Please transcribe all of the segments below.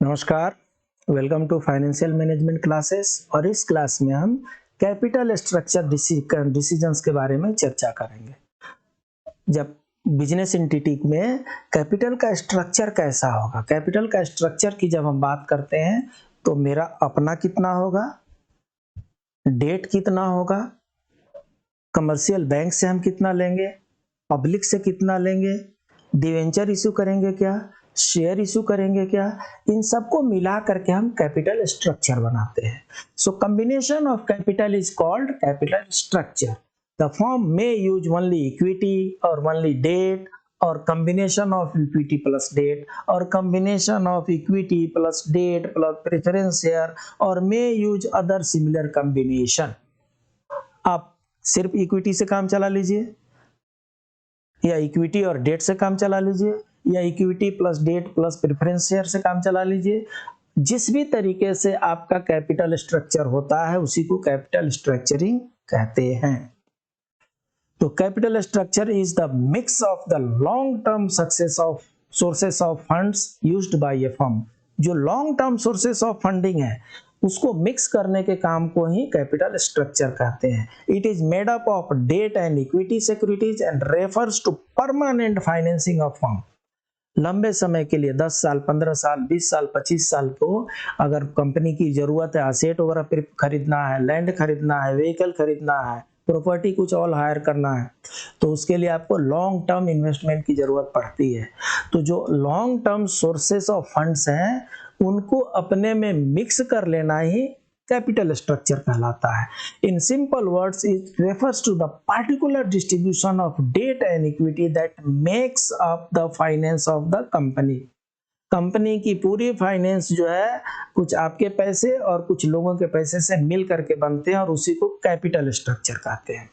नमस्कार, welcome to financial management classes. और इस क्लास में हम कैपिटल स्ट्रक्चर डिसीजंस के बारे में चर्चा करेंगे। जब बिजनेस एंटिटी में कैपिटल का स्ट्रक्चर कैसा होगा, कैपिटल का स्ट्रक्चर की जब हम बात करते हैं तो मेरा अपना कितना होगा, डेट कितना होगा, कमर्शियल बैंक से हम कितना लेंगे, पब्लिक से कितना लेंगे, डिवेंचर इशू करेंगे क्या, शेयर इशू करेंगे क्या, इन सबको मिला करके हम कैपिटल स्ट्रक्चर बनाते हैं। So combination of capital is called capital structure. The firm may use only equity और ओनली डेट और combination of equity plus debt or combination of equity plus debt plus preference share or may use other similar combination। आप सिर्फ equity से काम चला लीजिए या equity और डेट से काम चला लीजिए या equity plus debt plus preference share से काम चला लीजिए। जिस भी तरीके से आपका कैपिटल स्ट्रक्चर होता है उसी को कैपिटल स्ट्रक्चरिंग कहते हैं। तो capital structure is the mix of the long term success of sources of funds used by a firm. जो long term sources of funding है उसको मिक्स करने के काम को ही कैपिटल स्ट्रक्चर कहते हैं। It is made up of debt and equity securities and refers to permanent financing of firm. लंबे समय के लिए 10 साल, 15 साल, 20 साल, 25 साल को अगर कंपनी की जरूरत है, असेट वगैरह खरीदना है, लैंड खरीदना है, व्हीकल खरीदना है, प्रॉपर्टी कुछ और हायर करना है, तो उसके लिए आपको लॉन्ग टर्म इन्वेस्टमेंट की जरूरत पड़ती है। तो जो long term sources of funds हैं उनको अपने में मिक्स कर लेना ही कैपिटल स्ट्रक्चर कहलाता है। In simple words it refers to the particular distribution of debt and equity that makes up the finance of the company. Company की पूरी फाइनेंस जो है कुछ आपके पैसे और कुछ लोगों के पैसे से मिल करके बनते हैं और उसी को कैपिटल स्ट्रक्चर कहते हैं।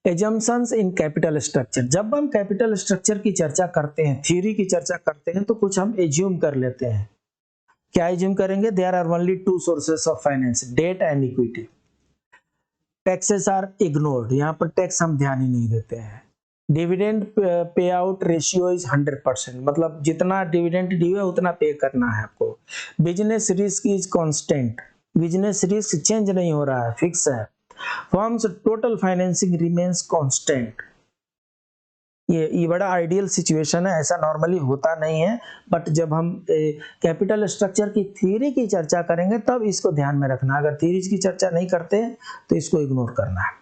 Assumptions in capital structure. जब हम कैपिटल स्ट्रक्चर की चर्चा करते हैं, थ्योरी की चर्चा करते हैं, तो कुछ हम एज्यूम कर लेते हैं। क्या एज्यूम करेंगे? There are only two sources of finance, debt and equity. Taxes are ignored, यहाँ पर टैक्स हम ध्यान ही नहीं देते हैं। Dividend pay out ratio is 100%, मतलब जितना डिविडेंड ड्यू है उतना पे करना है आपको। Business risk is constant, business risk change नहीं हो रहा है, फिक्स है। Firms total financing remains constant. ये बड़ा आइडियल सिचुएशन है, ऐसा नॉर्मली होता नहीं है, बट जब हम कैपिटल स्ट्रक्चर की थ्योरी की चर्चा करेंगे तब इसको ध्यान में रखना। अगर थ्योरीज की चर्चा नहीं करते तो इसको इग्नोर करना है।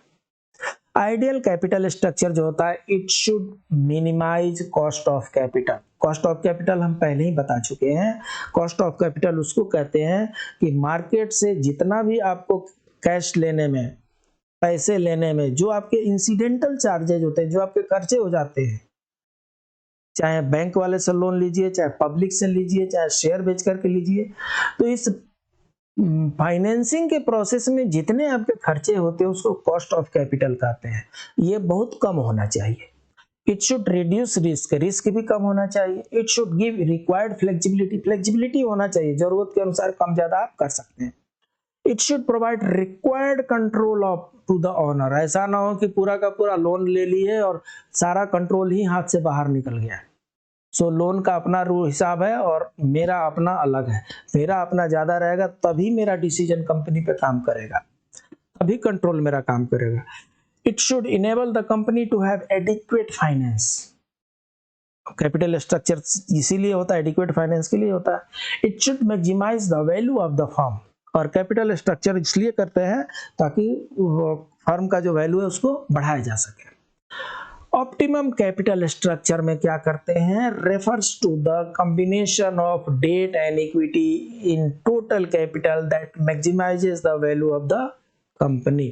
आइडियल कैपिटल स्ट्रक्चर जो होता है it should minimise cost of capital. Cost of capital हम पहले ही बता चुके हैं। कॉस्ट ऑफ कैपिटल उसको कहते हैं कि मार्केट से जितना भी आपको कैश लेने में, पैसे लेने में जो आपके इंसिडेंटल चार्जेज होते हैं, जो आपके खर्चे हो जाते हैं, चाहे बैंक वाले से लोन लीजिए, चाहे पब्लिक से लीजिए, चाहे शेयर बेच करके लीजिए, तो इस फाइनेंसिंग के प्रोसेस में जितने आपके खर्चे होते हैं उसको कॉस्ट ऑफ कैपिटल कहते हैं। ये बहुत कम होना चाहिए। It should reduce risk, risk भी कम होना चाहिए। It should give required flexibility, flexibility होना चाहिए, जरूरत के अनुसार कम ज्यादा आप कर सकते हैं। It should provide required control of to the owner, ऐसा ना हो कि पूरा का पूरा लोन ले लिए और सारा कंट्रोल ही हाथ से बाहर निकल गया। सो लोन का अपना हिसाब है और मेरा अपना अलग है। मेरा अपना ज्यादा रहेगा तभी मेरा डिसीजन कंपनी पे काम करेगा, तभी कंट्रोल मेरा काम करेगा। It should enable the company to have adequate finance. Capital structure इसीलिए होता है, एडिक्वेट फाइनेंस के लिए होता है। It should maximise the value of the firm, और कैपिटल स्ट्रक्चर इसलिए करते हैं ताकि फर्म का जो वैल्यू है उसको बढ़ाया जा सके। ऑप्टिमम कैपिटल स्ट्रक्चर में क्या करते हैं? Refers to the combination of debt and equity in total capital that maximises the value of the company.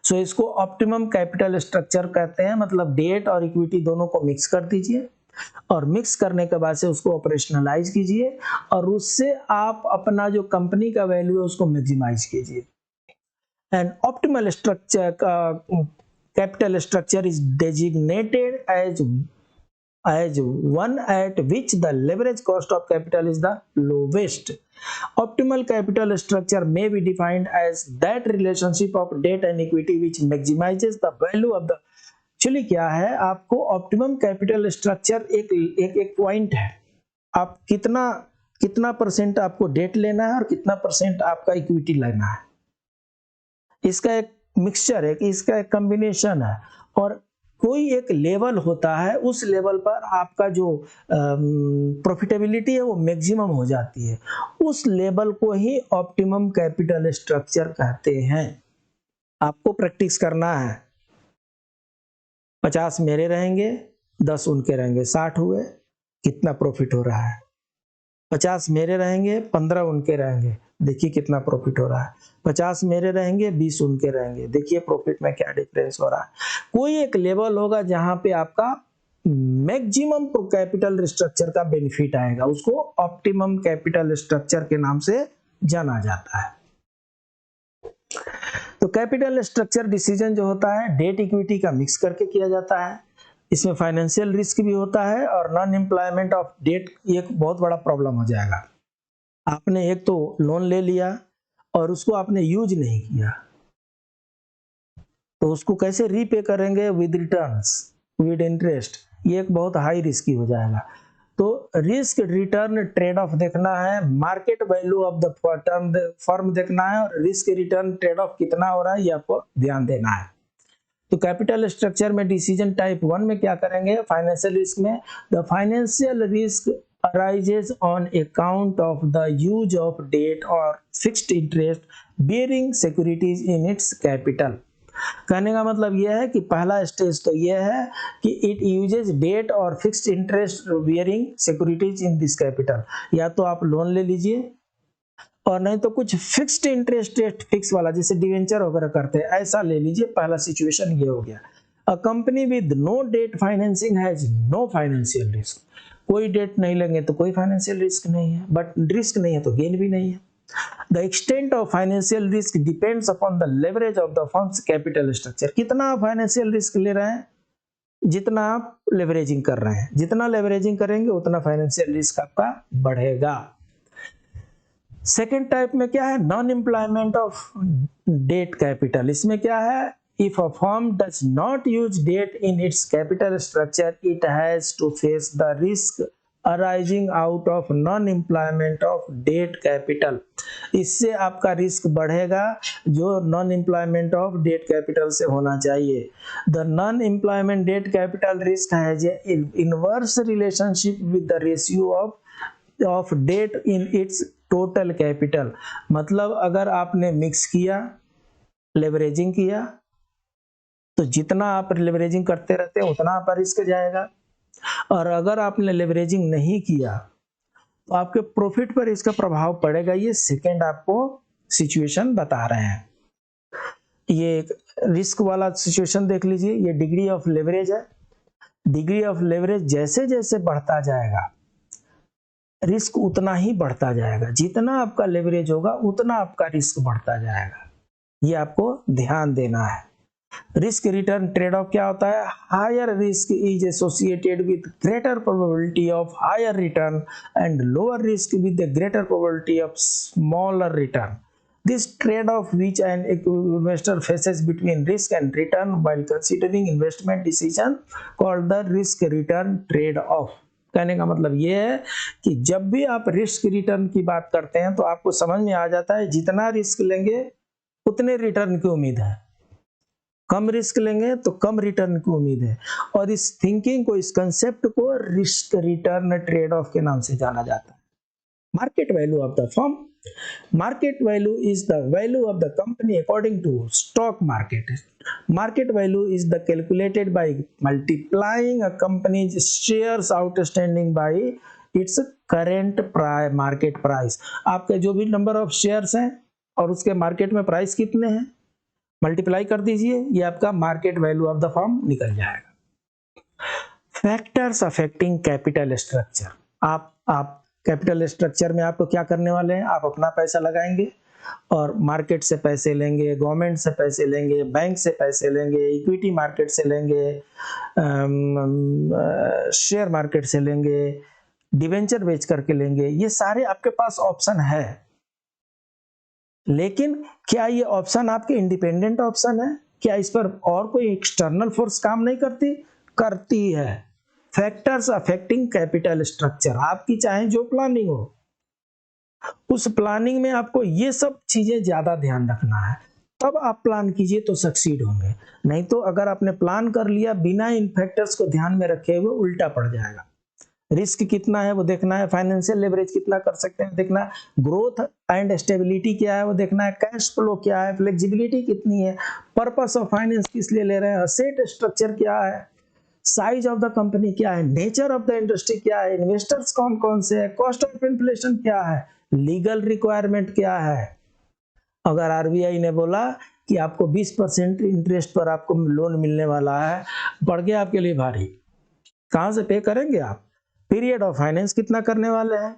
So इसको ऑप्टिमम कैपिटल स्ट्रक्चर कहते हैं, मतलब डेट और इक्विटी दोनों को मिक्स कर दीजिए और मिक्स करने के बाद से उसको ऑपरेशनलाइज कीजिए और उससे आप अपना जो कंपनी का वैल्यू है उसको मैक्सिमाइज कीजिए। And optimal structure capital structure is designated as one at which the leverage cost of capital is the lowest. Optimal capital structure may be defined as that relationship of debt and equity which maximizes the value of the। Actually क्या है, आपको optimum capital structure एक point है, आप कितना कितना percent आपको date लेना है और कितना परसेंट आपका इक्विटी लेना है। इसका एक मिक्सचर है कि इसका एक कॉम्बिनेशन है, और कोई एक लेवल होता है, उस लेवल पर आपका जो प्रॉफिटेबिलिटी है वो मैक्सिमम हो जाती है, उस लेवल को ही ऑप्टिमम कैपिटल स्ट्रक्चर कहते हैं। आपको प्रैक्टिस करना है। 50 मेरे रहेंगे, 10 उनके रहेंगे, 60 हुए, कितना प्रॉफिट हो रहा है। 50 मेरे रहेंगे, 15 उनके रहेंगे, देखिए कितना प्रॉफिट हो रहा है। 50 मेरे रहेंगे, 20 उनके रहेंगे, देखिए प्रॉफिट में क्या डिफरेंस हो रहा है। कोई एक लेवल होगा जहां पे आपका मैक्सिमम कैपिटल स्ट्रक्चर का बेनिफिट आएगा, उसको ऑप्टिमम कैपिटल स्ट्रक्चर के नाम से जाना जाता है। तो कैपिटल स्ट्रक्चर डिसीजन जो होता है डेट इक्विटी का मिक्स करके किया जाता है। इसमें फाइनेंशियल रिस्क भी होता है और नॉन एम्प्लॉयमेंट ऑफ डेट एक बहुत बड़ा प्रॉब्लम हो जाएगा। आपने एक तो लोन ले लिया और उसको आपने यूज नहीं किया, तो उसको कैसे रीपे करेंगे विद रिटर्न्स, विद इंटरेस्ट, ये एक बहुत हाई रिस्की हो जाएगा। तो रिस्क रिटर्न ट्रेड ऑफ देखना है, market value of the firm देखना है, और रिस्क रिटर्न ट्रेड ऑफ कितना हो रहा है ये आपको ध्यान देना है। तो कैपिटल स्ट्रक्चर में डिसीजन टाइप 1 में क्या करेंगे, फाइनेंशियल रिस्क में the financial risk arises on account of the use of debt or fixed interest bearing securities in its capital। कहने का मतलब यह है कि पहला स्टेज तो यह है कि इट यूजेस डेट और fixed interest bearing securities in this capital. या तो आप लोन ले लीजिए और नहीं तो कुछ फिक्स्ड इंटरेस्ट रेट फिक्स वाला जैसे डिवेंचर वगैरह करते हैं, ऐसा ले लीजिए। पहला सिचुएशन ये हो गया। A company with no debt financing has no financial risk. कोई डेट नहीं लेंगे तो कोई फाइनेंशियल रिस्क नहीं है, बट रिस्क नहीं है तो गेन भी नहीं है। The extent of financial risk depends upon the leverage of the firm's capital structure। कितना आप फाइनेंशियल रिस्क ले रहे हैं, जितना आप लेवरेजिंग कर रहे हैं, जितना लेवरेजिंग करेंगे उतना फाइनेंशियल रिस्क आपका बढ़ेगा। सेकेंड टाइप में क्या है, non employment of debt capital. इसमें क्या है, if a firm does not use debt in its capital structure it has to face the risk arising out of non-employment of debt capital। इससे आपका risk बढ़ेगा जो non employment of debt capital से होना चाहिए। The non employment debt capital risk has a inverse relationship with the ratio of debt in its total capital. मतलब अगर आपने मिक्स किया, लेवरेजिंग किया, तो जितना आप लेवरेजिंग करते रहते हैं उतना आपका रिस्क जाएगा, और अगर आपने लेवरेजिंग नहीं किया तो आपके प्रॉफिट पर इसका प्रभाव पड़ेगा। ये सेकेंड आपको सिचुएशन बता रहे हैं। ये एक रिस्क वाला सिचुएशन देख लीजिए, ये डिग्री ऑफ लेवरेज है। डिग्री ऑफ लेवरेज जैसे जैसे बढ़ता जाएगा रिस्क उतना ही बढ़ता जाएगा। जितना आपका लेवरेज होगा उतना आपका रिस्क बढ़ता जाएगा, ये आपको ध्यान देना है। रिस्क रिटर्न ट्रेड ऑफ क्या होता है, higher risk is associated with greater probability of higher return and lower risk with the greater probability of smaller return. This trade off which an investor faces between risk and return while considering investment decision called the risk return trade off. कहने का मतलब ये है कि जब भी आप risk return की बात करते हैं तो आपको समझ में आ जाता है जितना रिस्क लेंगे उतने रिटर्न की उम्मीद है, कम रिस्क लेंगे तो कम रिटर्न की उम्मीद है। और इस थिंकिंग को, इस कंसेप्ट को रिस्क रिटर्न ट्रेड ऑफ के नाम से जाना जाता है। Market value of the firm, market value is the value of the company according to stock market. Market value is the calculated by multiplying a companies shares outstanding by its current market price. आपके जो भी number of shares हैं और उसके market में price कितने हैं, multiply कर दीजिए, ये आपका market value of the firm निकल जाएगा। Factors affecting capital structure. आप कैपिटल स्ट्रक्चर में आपको क्या करने वाले हैं, आप अपना पैसा लगाएंगे और मार्केट से पैसे लेंगे, गवर्नमेंट से पैसे लेंगे, बैंक से पैसे लेंगे, इक्विटी मार्केट से लेंगे, शेयर मार्केट से लेंगे, डिवेंचर बेच करके लेंगे। ये सारे आपके पास ऑप्शन है, लेकिन क्या ये ऑप्शन आपके इंडिपेंडेंट ऑप्शन है? क्या इस पर और कोई एक्सटर्नल फोर्स काम नहीं करती? करती है। फैक्टर्स अफेक्टिंग कैपिटल स्ट्रक्चर, आपकी चाहे जो प्लानिंग हो, उस प्लानिंग में आपको ये सब चीजें ज्यादा ध्यान रखना है, तब आप प्लान कीजिए तो सक्सीड होंगे। नहीं तो अगर आपने प्लान कर लिया बिना इन फैक्टर्स को ध्यान में रखे हुए, उल्टा पड़ जाएगा। रिस्क कितना है वो देखना है, फाइनेंशियल लेवरेज कितना कर सकते हैं देखना है, ग्रोथ एंड स्टेबिलिटी क्या है वो देखना है, कैश फ्लो क्या है, फ्लेक्सिबिलिटी कितनी है, पर्पस ऑफ फाइनेंस किस लिए ले रहे हैं, असेट स्ट्रक्चर क्या है, साइज ऑफ द कंपनी क्या है, नेचर ऑफ द इंडस्ट्री क्या है, इन्वेस्टर्स कौन कौन से है, कॉस्ट ऑफ इन्फ्लेशन क्या है, लीगल रिक्वायरमेंट क्या है। अगर आरबीआई ने बोला कि आपको 20% इंटरेस्ट पर आपको लोन मिलने वाला है, पड़ गया आपके लिए भारी, कहां से पे करेंगे आप, पीरियड ऑफ फाइनेंस कितना करने वाले हैं,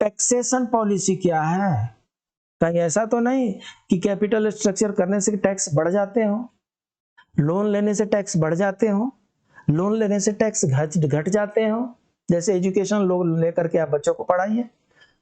टैक्सेशन पॉलिसी क्या है, कहीं ऐसा तो नहीं कि कैपिटल स्ट्रक्चर करने से टैक्स बढ़ जाते हो, लोन लेने से टैक्स बढ़ जाते हो, लोन लेने से टैक्स घट जाते हो। जैसे एजुकेशन लोन लेकर के आप बच्चों को पढ़ाइए,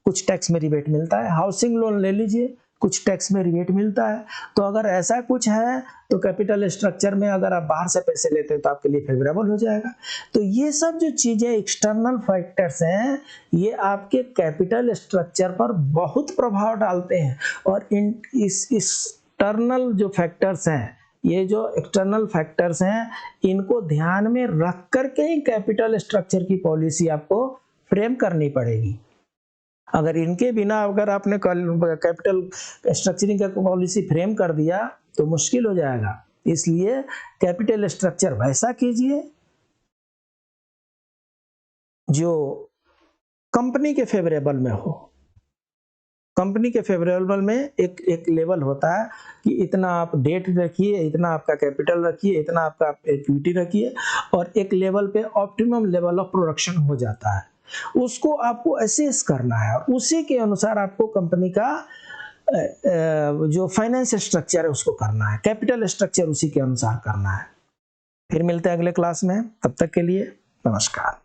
कुछ टैक्स में रिबेट मिलता है, हाउसिंग लोन ले लीजिए, कुछ टैक्स में रिबेट मिलता है। तो अगर ऐसा कुछ है तो कैपिटल स्ट्रक्चर में अगर आप बाहर से पैसे लेते हैं तो आपके लिए फेवरेबल हो जाएगा। तो ये सब जो चीजें एक्सटर्नल फैक्टर्स हैं, ये आपके कैपिटल स्ट्रक्चर पर बहुत प्रभाव डालते हैं। और इस एक्सटर्नल जो फैक्टर्स हैं, ये जो एक्सटर्नल फैक्टर्स हैं, इनको ध्यान में रख करके ही कैपिटल स्ट्रक्चर की पॉलिसी आपको फ्रेम करनी पड़ेगी। अगर इनके बिना अगर आपने कैपिटल स्ट्रक्चरिंग का पॉलिसी फ्रेम कर दिया तो मुश्किल हो जाएगा। इसलिए कैपिटल स्ट्रक्चर वैसा कीजिए जो कंपनी के फेवरेबल में हो। कंपनी के फेवरेबल में एक लेवल होता है कि इतना आप डेट रखिए, इतना आपका कैपिटल रखिए, इतना आपका इक्विटी रखिए, और एक लेवल पे ऑप्टिमम लेवल ऑफ प्रोडक्शन हो जाता है। उसको आपको असेस करना है और उसी के अनुसार आपको कंपनी का जो फाइनेंस स्ट्रक्चर है उसको करना है, कैपिटल स्ट्रक्चर उसी के अनुसार करना है। फिर मिलते हैं अगले क्लास में, तब तक के लिए नमस्कार।